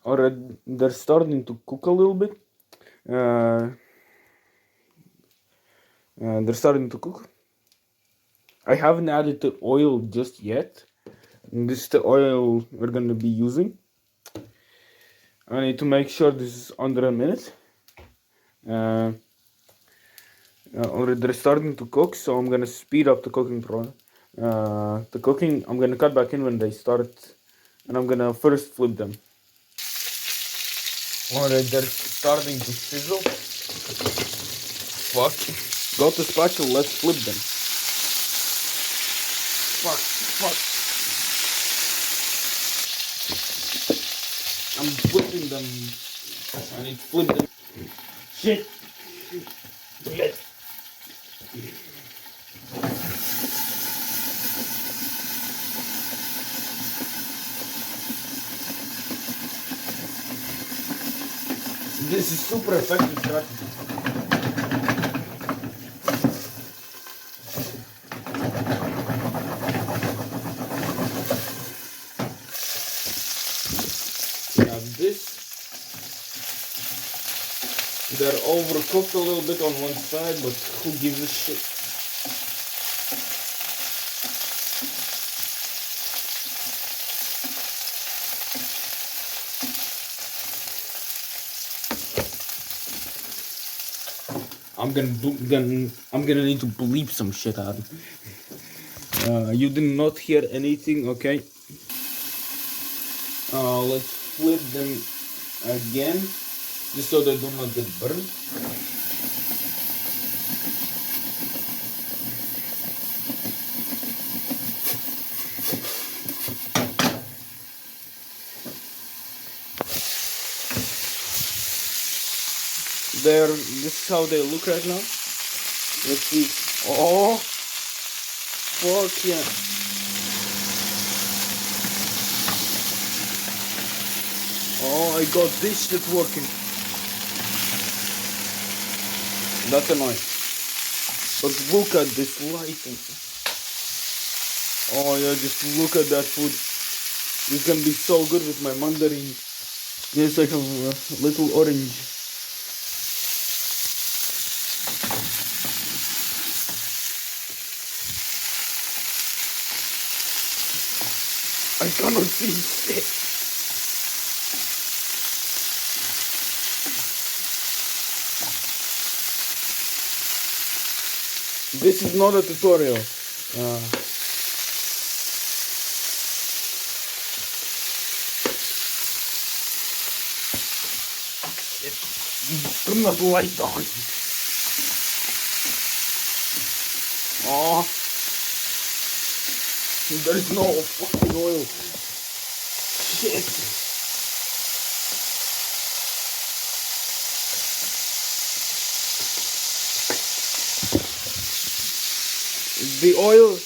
Alright, they're starting to cook a little bit. They're starting to cook. I haven't added the oil just yet. This is the oil we're gonna be using. I need to make sure this is under a minute. Already they're starting to cook, so I'm gonna speed up the cooking the cooking. I'm gonna cut back in when they start, and I'm gonna first flip them. Alright, they're starting to sizzle. Fuck. Got the spatula, let's flip them. Fuck. I'm flipping them. I need to flip them. Shit. Shit. This is super effective strategy. Yeah, they're overcooked a little bit on one side, but who gives a shit? I'm gonna need to bleep some shit out. You did not hear anything, okay? Let's flip them again, just so they do not get burned. This is how they look right now. Let's see. Oh, fuck yeah. Oh, I got this shit working. That's annoying. But look at this lighting. Oh yeah, just look at that food. This is gonna be so good with my mandarin. Yes, I have a little orange. I cannot see shit. This is not a tutorial. Turn the light on. Oh, there is no fucking oil. Shit. The oil.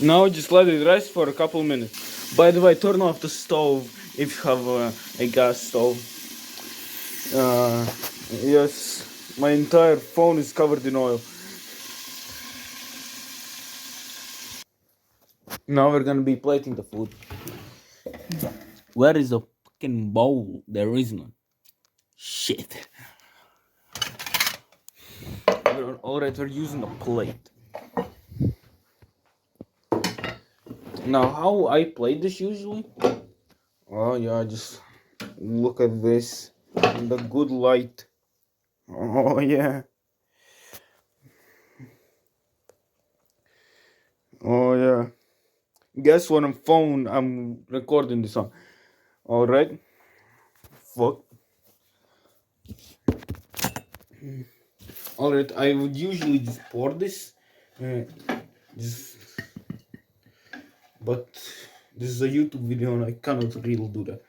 Now just let it rest for a couple minutes. By the way, turn off the stove if you have a gas stove. Yes, my entire phone is covered in oil. Now we're gonna be plating the food. Where is the fucking bowl? There is none. Shit. Alright, we're using a plate. Now, how I play this usually? Oh yeah, just look at this. The good light. Oh yeah. Oh yeah. Guess what phone I'm recording this on. Alright. Fuck. Alright, I would usually just pour this. But this is a YouTube video and I cannot really do that.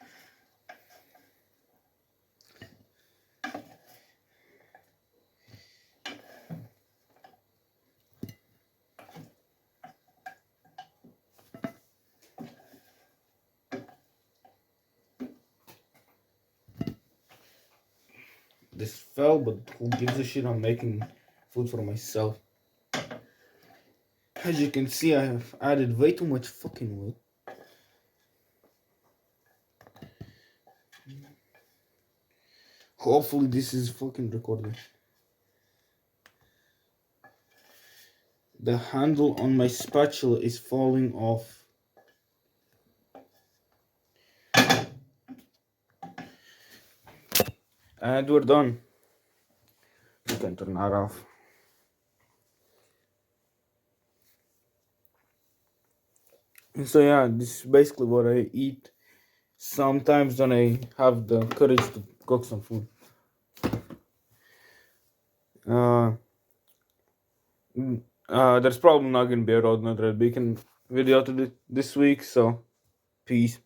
this fell, but who gives a shit? I'm making food for myself. As you can see, I have added way too much fucking wood. Hopefully this is fucking recording. The handle on my spatula is falling off. And we're done. You can turn that off. So yeah, this is basically what I eat. Sometimes when I have the courage to cook some food. There's probably not gonna be a road node beacon video to this week, so peace.